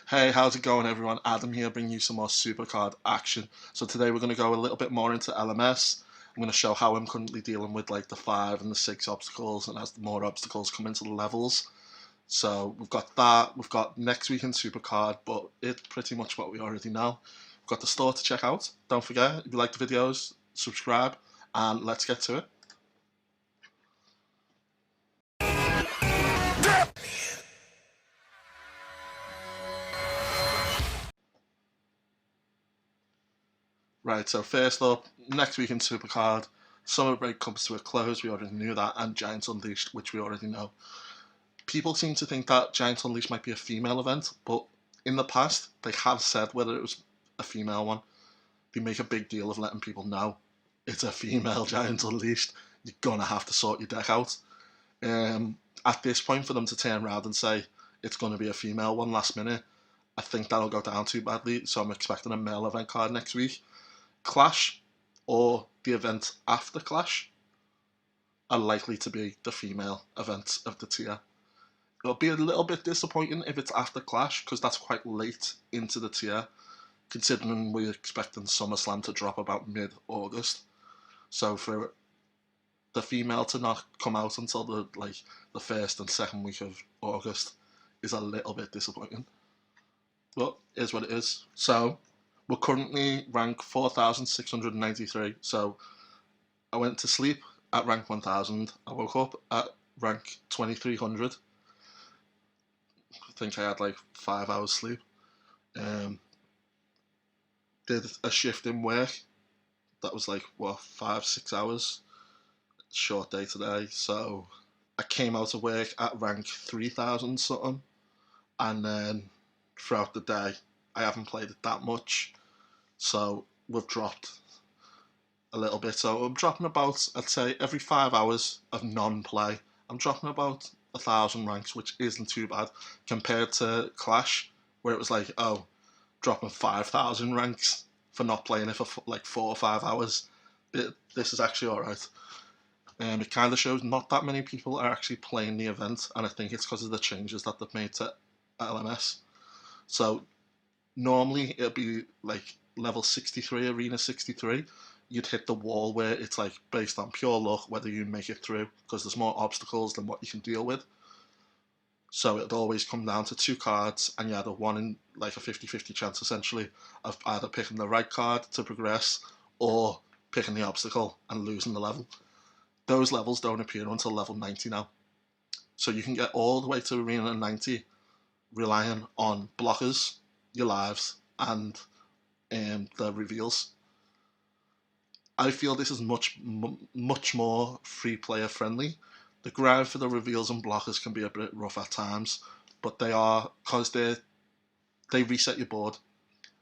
Hey, how's it going everyone? Adam here, bringing you some more SuperCard action. So today we're going to go a little bit more into LMS. I'm going to show how I'm currently dealing with like the 5 and the 6 obstacles, and as the more obstacles come into the levels. So we've got that, we've got next week in SuperCard, but it's pretty much what we already know. We've got the store to check out. Don't forget, if you like the videos, subscribe, and let's get to it. Right, so first up, next week in SuperCard, Summer Break comes to a close, we already knew that, and Giants Unleashed, which we already know. People seem to think that Giants Unleashed might be a female event, but in the past, they have said whether it was a female one. They make a big deal of letting people know it's a female Giants Unleashed. You're going to have to sort your deck out. At this point, for them to turn around and say it's going to be a female one last minute, I think that'll go down too badly, so I'm expecting a male event card next week. Clash, or the event after Clash, are likely to be the female events of the tier. It'll be a little bit disappointing if it's after Clash, because that's quite late into the tier, considering we're expecting SummerSlam to drop about mid-August. So for the female to not come out until the first and second week of August is a little bit disappointing. But it is what it is. So we're currently rank 4,693. So I went to sleep at rank 1,000. I woke up at rank 2,300. I think I had like 5 hours sleep. Did a shift in work. That was like, 5-6 hours. Short day today. So I came out of work at rank 3,000 something. And then throughout the day, I haven't played it that much. So we've dropped a little bit. So I'm dropping about, I'd say, every 5 hours of non-play, I'm dropping about 1,000 ranks, which isn't too bad compared to Clash, where it was like, dropping 5,000 ranks for not playing it for like 4 or 5 hours. This is actually alright. It kind of shows not that many people are actually playing the event, and I think it's because of the changes that they've made to LMS. So normally it'll be like level 63, arena 63, you'd hit the wall where it's like based on pure luck whether you make it through, because there's more obstacles than what you can deal with. So it'd always come down to 2 cards, and you had a 1 in like a 50-50 chance essentially of either picking the right card to progress or picking the obstacle and losing the level. Those levels don't appear until level 90 now. So you can get all the way to arena 90 relying on blockers, your lives, and the reveals. I feel this is much more free player friendly. The grind for the reveals and blockers can be a bit rough at times, but they are, because they reset your board.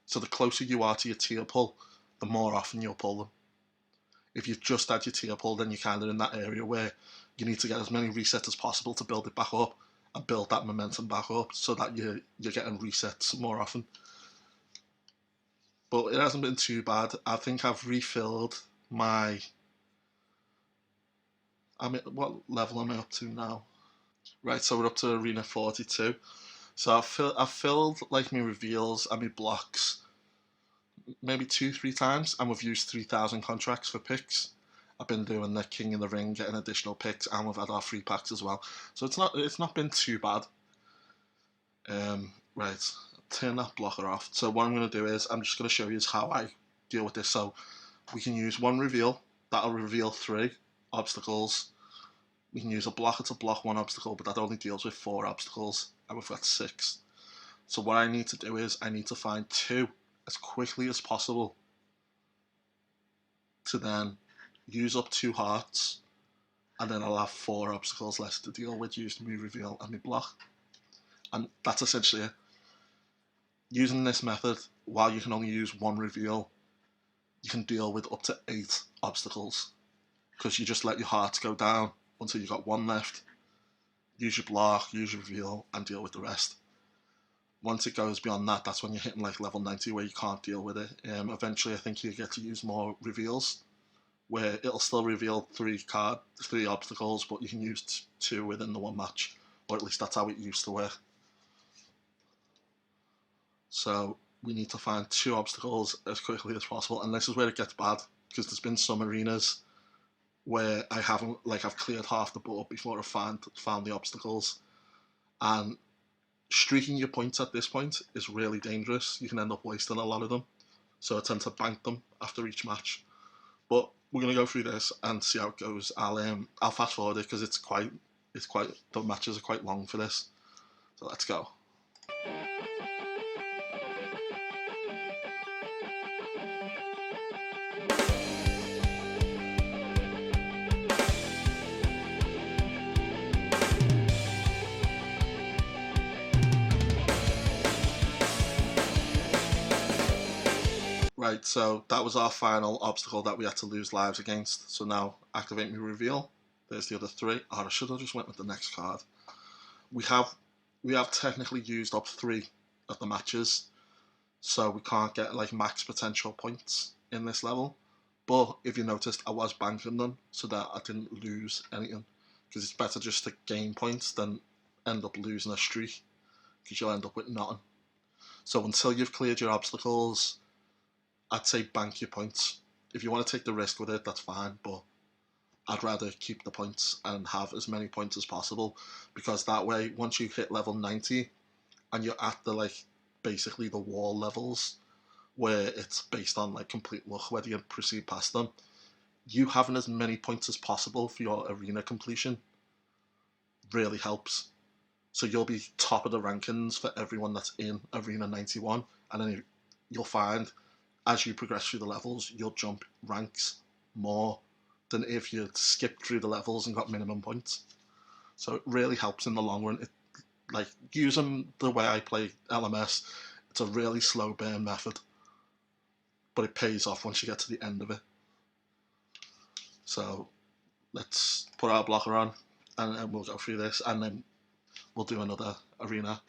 So the closer you are to your tier pull, the more often you'll pull them. If you've just had your tier pull, then you're kind of in that area where you need to get as many resets as possible to build it back up and build that momentum back up, so that you're getting resets more often. But it hasn't been too bad. I think I've refilled my... what level am I up to now? Right, so we're up to arena 42. So I've filled like my reveals and my blocks maybe 2-3 times, and we've used 3,000 contracts for picks. I've been doing the King in the Ring, getting additional picks, and we've had our free packs as well. So it's not been too bad. Right, turn that blocker off. So what I'm going to do is I'm just going to show you how I deal with this. So we can use 1 reveal. That'll reveal 3 obstacles. We can use a blocker to block 1 obstacle, but that only deals with 4 obstacles, and we've got 6. So what I need to do is I need to find 2 as quickly as possible to then use up 2 hearts, and then I'll have 4 obstacles left to deal with using my reveal and my block. And that's essentially it. Using this method, while you can only use 1 reveal, you can deal with up to 8 obstacles, because you just let your hearts go down until you've got 1 left, use your block, use your reveal, and deal with the rest. Once it goes beyond that, that's when you're hitting like level 90 where you can't deal with it. Eventually I think you get to use more reveals, where it'll still reveal 3 obstacles, but you can use 2 within the 1 match, or at least that's how it used to work. So we need to find 2 obstacles as quickly as possible, and this is where it gets bad, because there's been some arenas where I haven't, like, I've cleared half the board before I've found the obstacles, and streaking your points at this point is really dangerous. You can end up wasting a lot of them, so I tend to bank them after each match. But we're gonna go through this and see how it goes. I'll fast forward it because the matches are quite long for this. So let's go. Right, so that was our final obstacle that we had to lose lives against. So now activate my reveal. There's the other 3. Oh, I should have just went with the next card. We have technically used up 3 of the matches, so we can't get like max potential points in this level. But if you noticed, I was banking them so that I didn't lose anything, because it's better just to gain points than end up losing a streak, because you'll end up with nothing. So until you've cleared your obstacles, I'd say bank your points. If you want to take the risk with it, that's fine, but I'd rather keep the points and have as many points as possible, because that way, once you hit level 90 and you're at the, like, basically the wall levels where it's based on like complete luck whether you proceed past them, you having as many points as possible for your arena completion really helps. So you'll be top of the rankings for everyone that's in arena 91, and then you'll find as you progress through the levels, you'll jump ranks more than if you skipped through the levels and got minimum points. So it really helps in the long run. Like, using the way I play LMS, it's a really slow burn method, but it pays off once you get to the end of it. So let's put our blocker on, and then we'll go through this, and then we'll do another arena.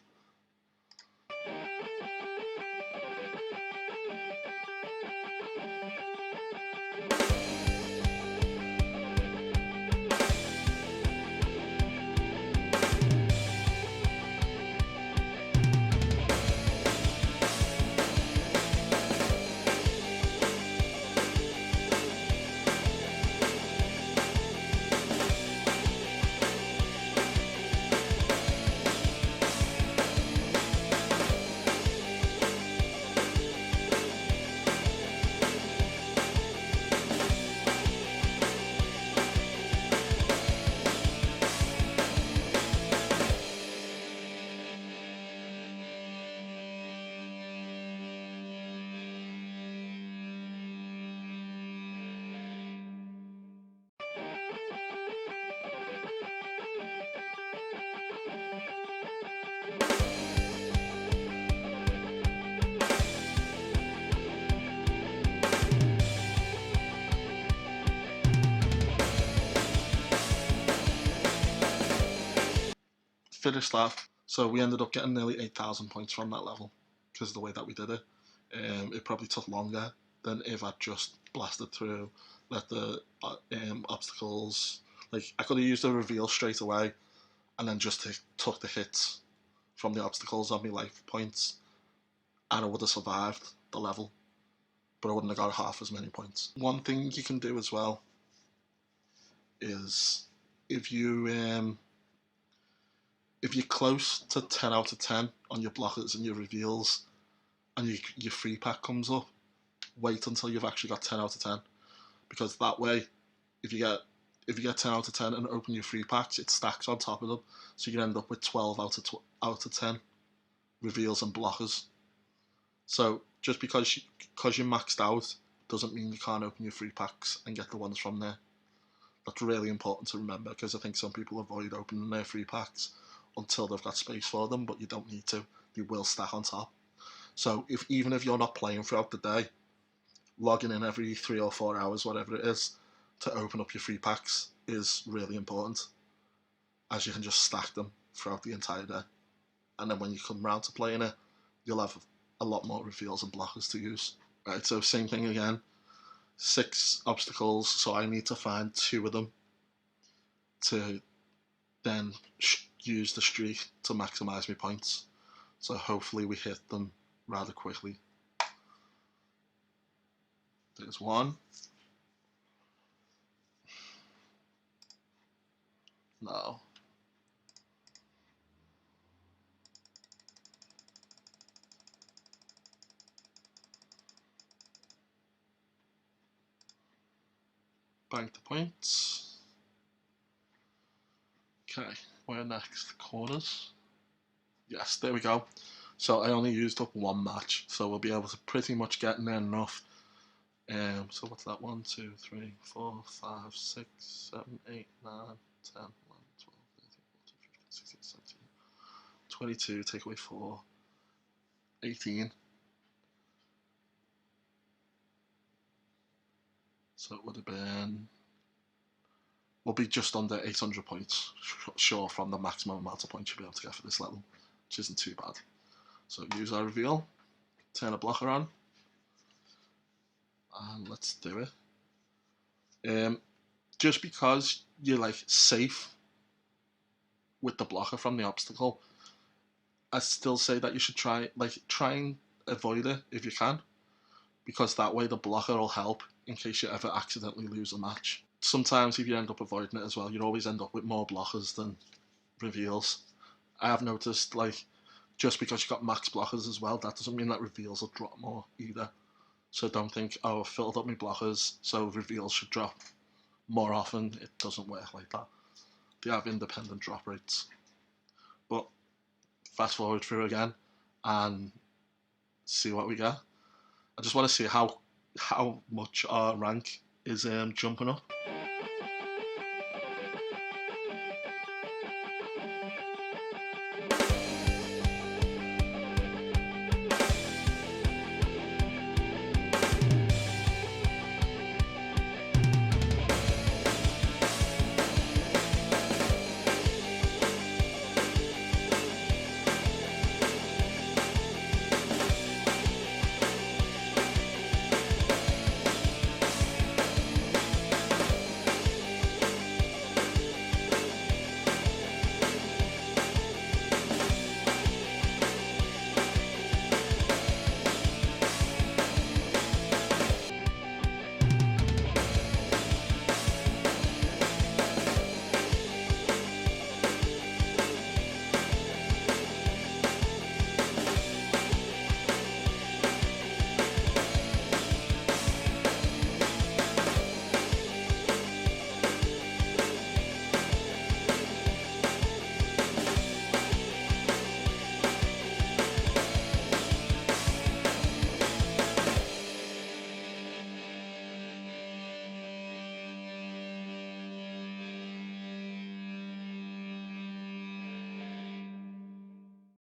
Finished that. So we ended up getting nearly 8,000 points from that level because of the way that we did it. It probably took longer than if I'd just blasted through, let the obstacles, like I could have used a reveal straight away and then just took the hits from the obstacles on my life points, and I would have survived the level, but I wouldn't have got half as many points. One thing you can do as well is if you're close to 10 out of 10 on your blockers and your reveals, and your free pack comes up, wait until you've actually got 10 out of 10, because that way, if you get 10 out of 10 and open your free packs, it stacks on top of them, so you can end up with 12 out of 10 reveals and blockers. So just because you're maxed out doesn't mean you can't open your free packs and get the ones from there. That's really important to remember, because I think some people avoid opening their free packs until they've got space for them, but you don't need to. They will stack on top. So even if you're not playing throughout the day, logging in every 3 or 4 hours, whatever it is, to open up your free packs is really important, as you can just stack them throughout the entire day. And then when you come around to playing it, you'll have a lot more reveals and blockers to use. Right, so same thing again. 6 obstacles, so I need to find 2 of them to then use the streak to maximise my points. So hopefully we hit them rather quickly. There's one. No. Bank the points. Okay, where next? Corners. Yes, there we go. So I only used up one match, so we'll be able to pretty much get in there enough. So what's that? 1, 2, 3, 4, 5, 6, 7, 8, 9, 10, 11, 12, 13, 14, 15, 16, 17, 22, take away 4, 18. So it would have been, we'll be just under 800 points, sure, from the maximum amount of points you'll be able to get for this level, which isn't too bad. So use our reveal, turn a blocker on, and let's do it. Just because you're like safe with the blocker from the obstacle, I still say that you should try and avoid it if you can, because that way the blocker will help in case you ever accidentally lose a match. Sometimes if you end up avoiding it as well, you always end up with more blockers than reveals. I have noticed, like, just because you got max blockers as well, that doesn't mean that reveals will drop more either. So don't think, oh, I've filled up my blockers, so reveals should drop more often. It doesn't work like that. They have independent drop rates. But fast forward through again and see what we get. I just want to see how much our rank is jumping up.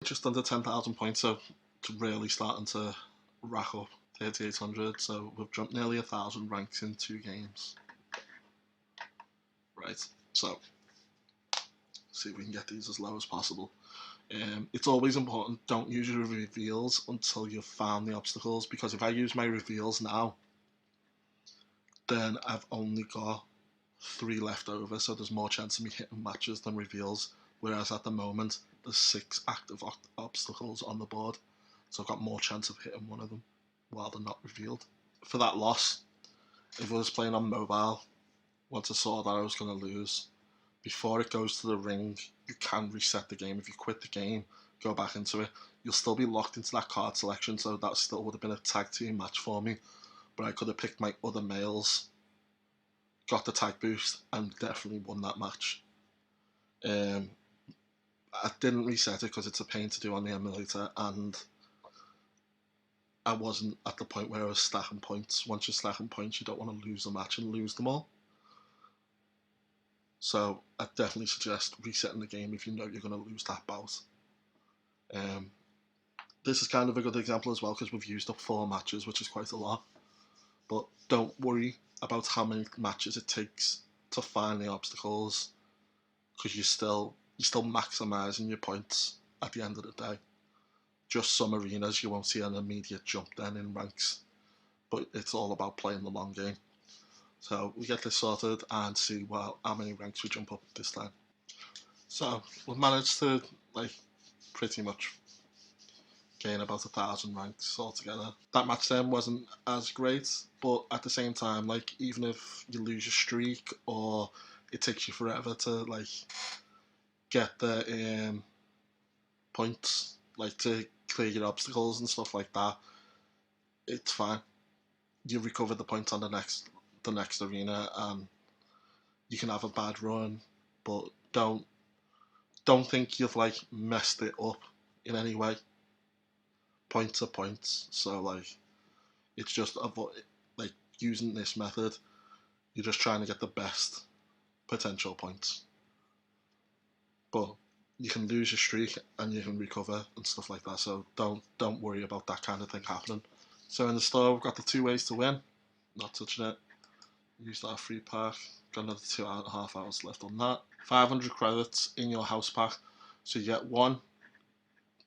Just under 10,000 points, so it's really starting to rack up. 3,800, so we've jumped nearly 1,000 ranks in 2 games. Right, so see if we can get these as low as possible. It's always important, don't use your reveals until you've found the obstacles, because if I use my reveals now, then I've only got 3 left over, so there's more chance of me hitting matches than reveals, whereas at the moment there's 6 active obstacles on the board, so I've got more chance of hitting one of them while they're not revealed. For that loss, if I was playing on mobile, once I saw that I was going to lose, before it goes to the ring, you can reset the game. If you quit the game, go back into it, you'll still be locked into that card selection, so that still would have been a tag team match for me, but I could have picked my other males, got the tag boost, and definitely won that match. I didn't reset it because it's a pain to do on the emulator, and I wasn't at the point where I was stacking points. Once you're stacking points, you don't want to lose a match and lose them all. So I definitely suggest resetting the game if you know you're going to lose that bout. This is kind of a good example as well, because we've used up 4 matches, which is quite a lot. But don't worry about how many matches it takes to find the obstacles, because you're still maximising your points at the end of the day. Just some arenas you won't see an immediate jump then in ranks, but it's all about playing the long game. So we get this sorted and see how many ranks we jump up this time. So we've managed to pretty much gain about 1,000 ranks altogether. That match then wasn't as great, but at the same time, like, even if you lose your streak or it takes you forever to like get the points, like to clear your obstacles and stuff like that, it's fine. You recover the points on the next arena, and you can have a bad run, but don't think you've like messed it up in any way. Points are points, so like it's just like using this method. You're just trying to get the best potential points, but you can lose your streak and you can recover and stuff like that. So don't worry about that kind of thing happening. So in the store, we've got the 2 ways to win. Not touching it. Use that free pack. Got another 2.5 hours left on that. 500 credits in your house pack. So you get one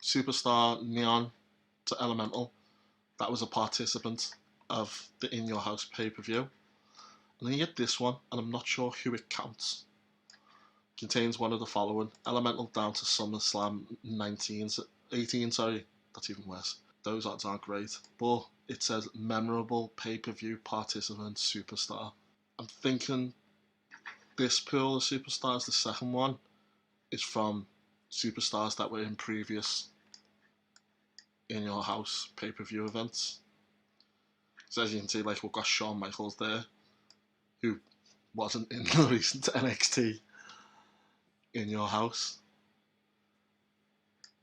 Superstar Neon to Elemental. That was a participant of the In Your House pay-per-view. And then you get this one, and I'm not sure who it counts. Contains one of the following: Elemental down to SummerSlam 18, sorry. That's even worse. Those odds aren't great. But it says memorable pay-per-view participant superstar. I'm thinking this pool of superstars, the second one, is from superstars that were in previous In Your House pay-per-view events. So as you can see, like, we've got Shawn Michaels there, who wasn't in the recent NXT In Your House.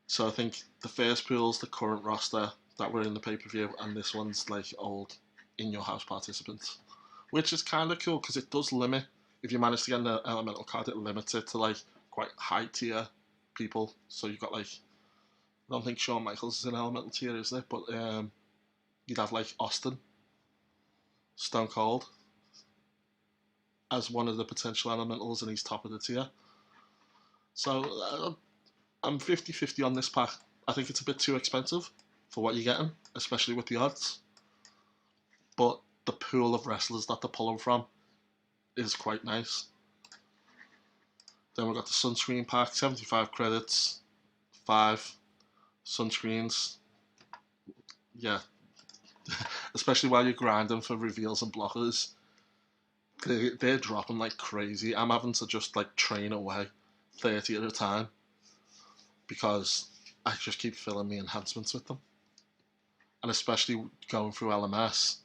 So I think the first pool's the current roster that were in the pay-per-view, and this one's like old In Your House participants, which is kind of cool because it does limit. If you manage to get an elemental card, it limits it to like quite high tier people. So you've got like, I don't think Shawn Michaels is an elemental tier, isn't it? But you'd have like Austin, Stone Cold as one of the potential elementals, and he's top of the tier. So I'm 50-50 on this pack. I think it's a bit too expensive for what you're getting, especially with the odds. But the pool of wrestlers that they're pulling from is quite nice. Then we've got the Sunscreen Pack, 75 credits, 5 sunscreens. Yeah, especially while you're grinding for reveals and blockers, they're dropping like crazy. I'm having to just like train away 30 at a time because I just keep filling the enhancements with them. And especially going through LMS,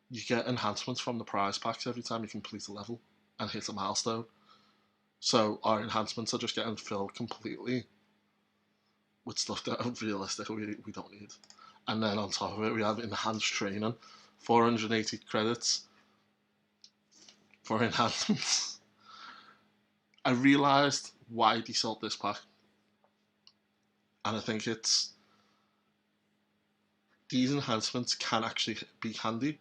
you get enhancements from the prize packs every time you complete a level and hit a milestone. So our enhancements are just getting filled completely with stuff that realistically we don't need. And then on top of it, we have enhanced training, 480 credits for enhancements. I realised why they sold this pack, and I think it's these enhancements can actually be handy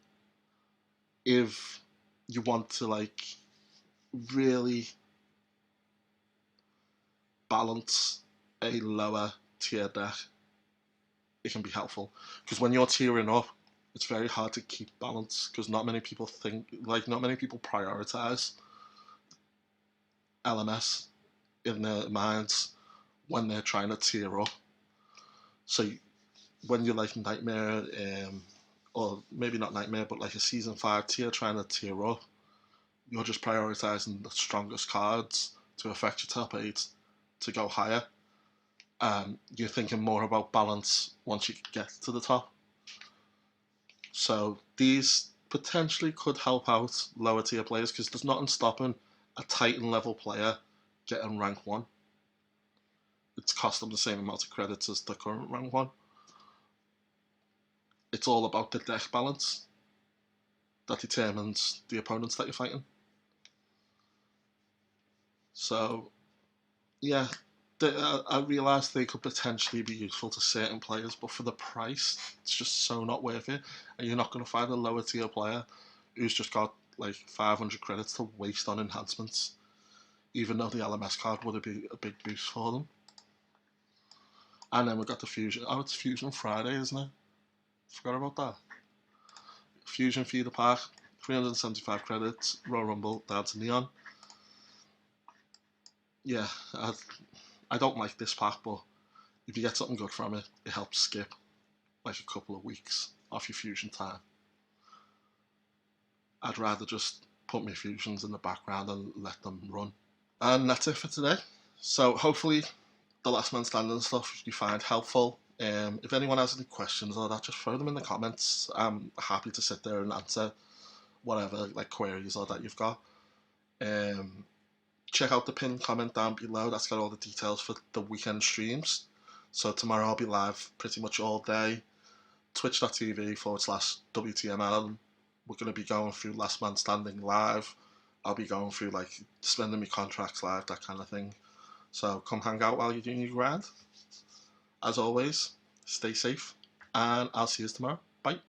if you want to like really balance a lower tier deck. It can be helpful because when you're tiering up, it's very hard to keep balance because not many people prioritize LMS in their minds when they're trying to tier up. So when you're like Nightmare, or maybe not Nightmare, but like a Season 5 tier trying to tier up, you're just prioritizing the strongest cards to affect your top 8 to go higher. You're thinking more about balance once you get to the top. So these potentially could help out lower tier players because there's nothing stopping a Titan level player getting rank 1. It's cost them the same amount of credits as the current rank 1. It's all about the deck balance that determines the opponents that you're fighting. So yeah, I realised they could potentially be useful to certain players, but for the price, it's just so not worth it. And you're not going to find a lower tier player who's just got like 500 credits to waste on enhancements, even though the LMS card would be a big boost for them. And then we've got the Fusion. Oh, it's Fusion Friday, isn't it? Forgot about that. Fusion Feeder Pack, 375 credits, Royal Rumble, down to Neon. Yeah, I don't like this pack, but if you get something good from it, it helps skip like a couple of weeks off your fusion time. I'd rather just put my fusions in the background and let them run. And that's it for today. So hopefully the last man standing stuff you find helpful. If anyone has any questions or that, just throw them in the comments. I'm happy to sit there and answer whatever like queries or that you've got. Check out the pinned comment down below. That's got all the details for the weekend streams. So tomorrow I'll be live pretty much all day. Twitch.tv/WTML. We're going to be going through Last Man Standing live. I'll be going through like spending my contracts live, that kind of thing. So come hang out while you're doing your grind. As always, stay safe, and I'll see you tomorrow. Bye.